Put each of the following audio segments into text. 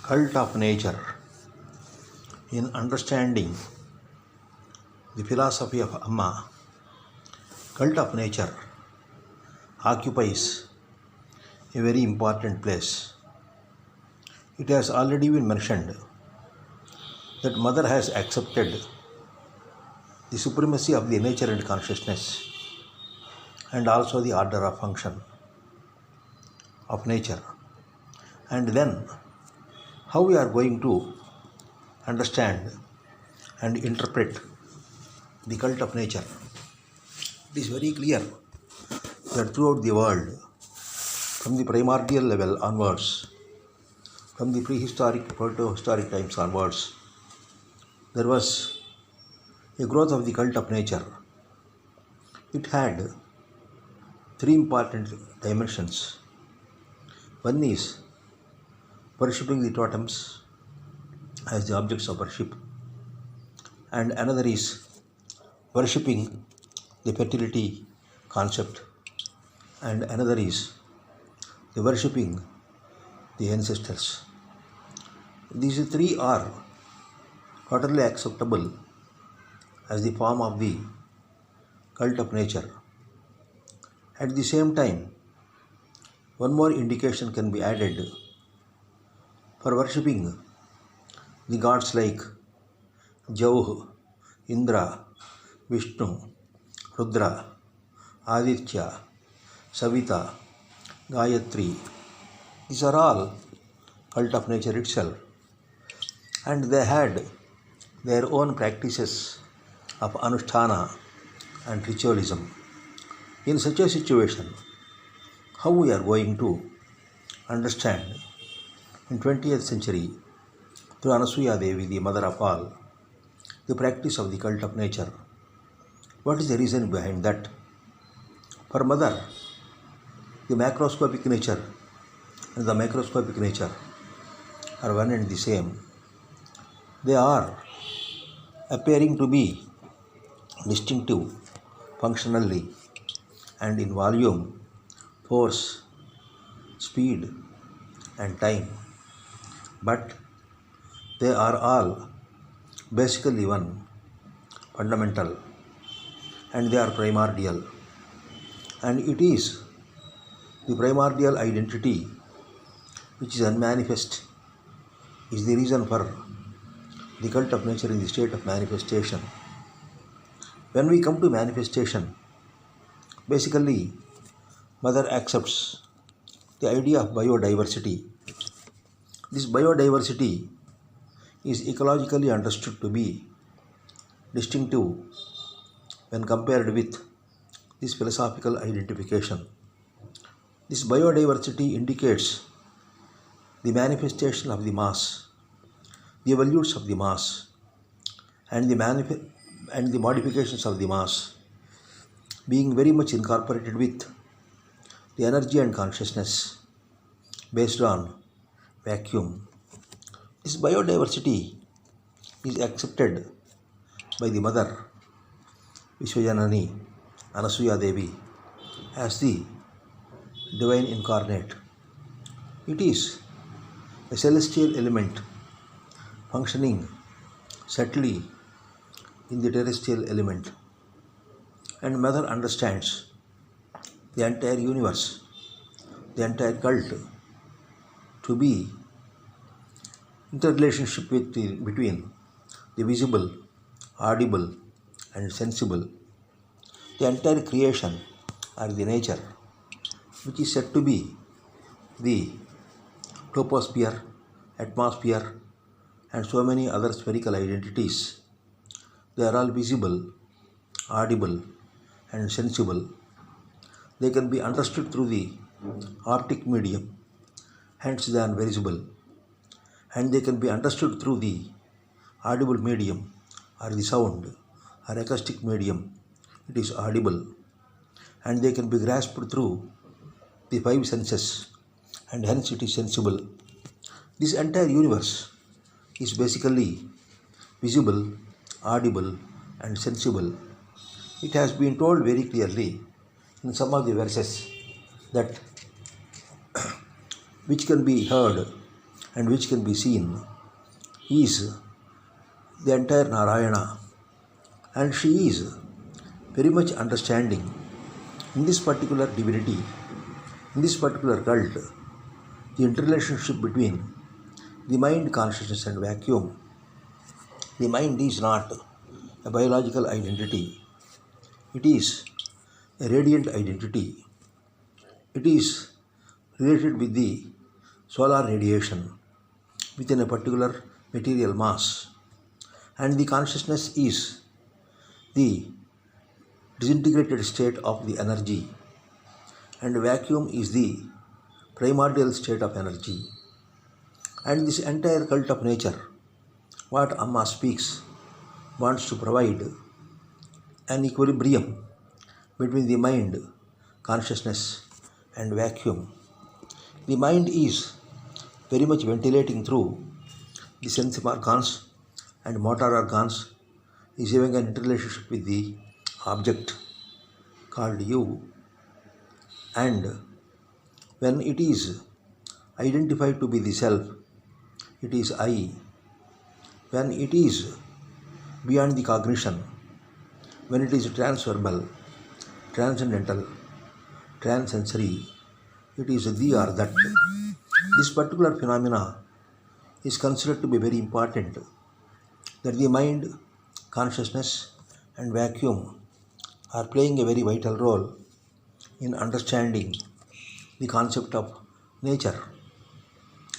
Cult of nature. In understanding the philosophy of Amma, cult of nature occupies a very important place. It has already been mentioned that Mother has accepted the supremacy of the nature and consciousness and also the order of function of nature. And then how we are going to understand and interpret the cult of nature. It is very clear that throughout the world, from the primordial level onwards, from the prehistoric to proto-historic times onwards, there was a growth of the cult of nature. It had three important dimensions. One is worshipping the totems as the objects of worship, and another is worshipping the fertility concept, and another is the worshipping the ancestors. These three are totally acceptable as the form of the cult of nature. At the same time, one more indication can be added for worshipping the gods like Jauh, Indra, Vishnu, Rudra, Aditya, Savita, Gayatri. These are all cult of nature itself, and they had their own practices of anusthana and ritualism. In such a situation, how we are going to understand in 20th century through Anasuya Devi, the mother of all, the practice of the cult of nature? What is the reason behind that? For mother, the macroscopic nature and the microscopic nature are one and the same. They are appearing to be distinctive functionally and in volume, force, speed, and time. But they are all basically one, fundamental, and they are primordial. And it is the primordial identity which is unmanifest is the reason for the cult of nature in the state of manifestation. When we come to manifestation, basically Mother accepts the idea of biodiversity. This biodiversity is ecologically understood to be distinctive when compared with this philosophical identification. This biodiversity indicates the manifestation of the mass, the evolutes of the mass, and the modifications of the mass, being very much incorporated with the energy and consciousness based on vacuum. This biodiversity is accepted by the mother Vishwajanani Anasuya Devi as the divine incarnate. It is a celestial element functioning subtly in the terrestrial element, and mother understands the entire universe, the entire cult to be interrelationship between the visible, audible, and sensible. The entire creation or the nature, which is said to be the troposphere, atmosphere, and so many other spherical identities, they are all visible, audible, and sensible. They can be understood through the optic medium, hence they are visible, and they can be understood through the audible medium or the sound or acoustic medium, it is audible, and they can be grasped through the five senses, and hence it is sensible. This entire universe is basically visible, audible, and sensible. It has been told very clearly in some of the verses that which can be heard and which can be seen is the entire Narayana, and she is very much understanding in this particular divinity, in this particular cult, the interrelationship between the mind, consciousness, and vacuum. The mind is not a biological identity, it is a radiant identity. It is related with the solar radiation within a particular material mass, and the consciousness is the disintegrated state of the energy, and vacuum is the primordial state of energy. And this entire cult of nature, what Amma speaks, wants to provide an equilibrium between the mind, consciousness, and vacuum. The mind is very much ventilating through the sense organs and motor organs, is having an interrelationship with the object called you, and when it is identified to be the self, it is I. When it is beyond the cognition, when it is transverbal, transcendental, transsensory, it is the or that. This particular phenomena is considered to be very important, that the mind, consciousness, and vacuum are playing a very vital role in understanding the concept of nature.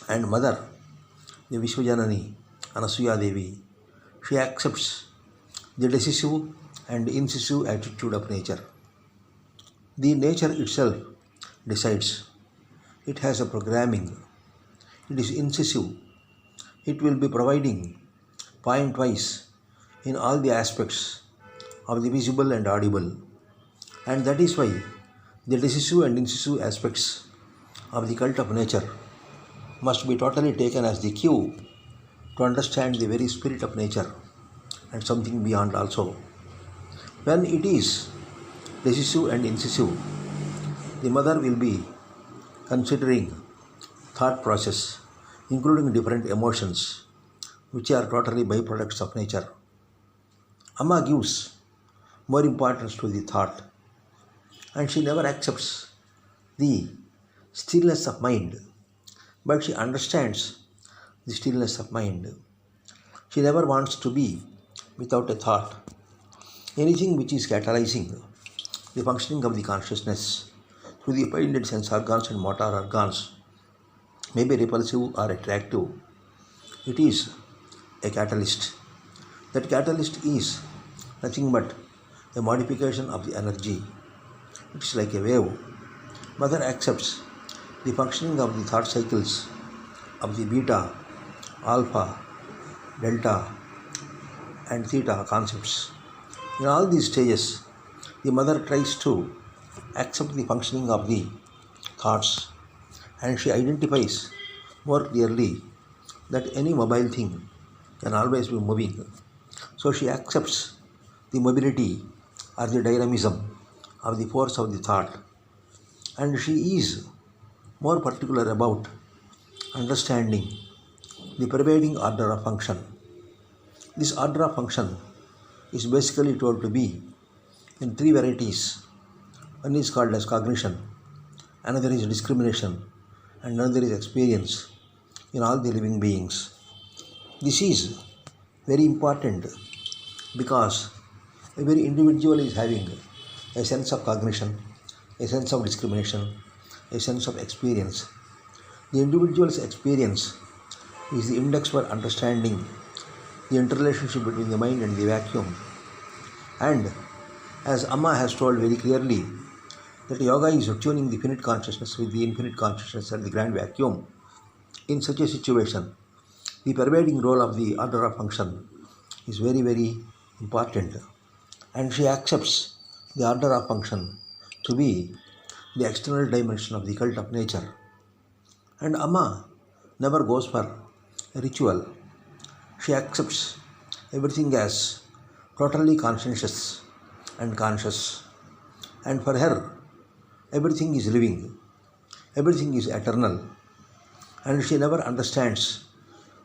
And Mother, the Vishwajanani, Anasuya Devi, she accepts the decisive and incisive attitude of nature. The nature itself decides. It has a programming. It is incisive. It will be providing point-wise in all the aspects of the visible and audible. And that is why the decisive and incisive aspects of the cult of nature must be totally taken as the cue to understand the very spirit of nature and something beyond also. When it is decisive and incisive, the mother will be considering thought process, including different emotions, which are totally byproducts of nature. Amma gives more importance to the thought, and she never accepts the stillness of mind, but she understands the stillness of mind. She never wants to be without a thought. Anything which is catalyzing the functioning of the consciousness through the appended sense organs and motor organs may be repulsive or attractive. It is a catalyst. That catalyst is nothing but a modification of the energy. It is like a wave. Mother accepts the functioning of the thought cycles of the beta, alpha, delta, and theta concepts. In all these stages, the mother tries to accept the functioning of the thoughts, and she identifies more clearly that any mobile thing can always be moving. So she accepts the mobility or the dynamism of the force of the thought, and she is more particular about understanding the pervading order of function. This order of function is basically told to be in three varieties. One is called as cognition, another is discrimination, and another is experience in all the living beings. This is very important because every individual is having a sense of cognition, a sense of discrimination, a sense of experience. The individual's experience is the index for understanding the interrelationship between the mind and the vacuum. And as Amma has told very clearly, that yoga is attuning the finite consciousness with the infinite consciousness at the grand vacuum. In such a situation, the pervading role of the order of function is very, very important. And she accepts the order of function to be the external dimension of the cult of nature. And Amma never goes for a ritual. She accepts everything as totally conscientious and conscious. And for her, everything is living, everything is eternal, and she never understands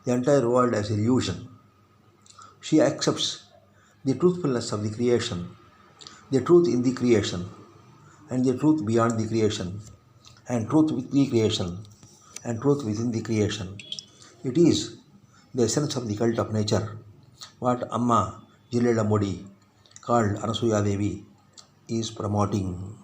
the entire world as illusion. She accepts the truthfulness of the creation, the truth in the creation, and the truth beyond the creation, and truth with the creation, and truth within the creation. It is the essence of the cult of nature, what Amma Jalila Modi, called Anasuya Devi, is promoting.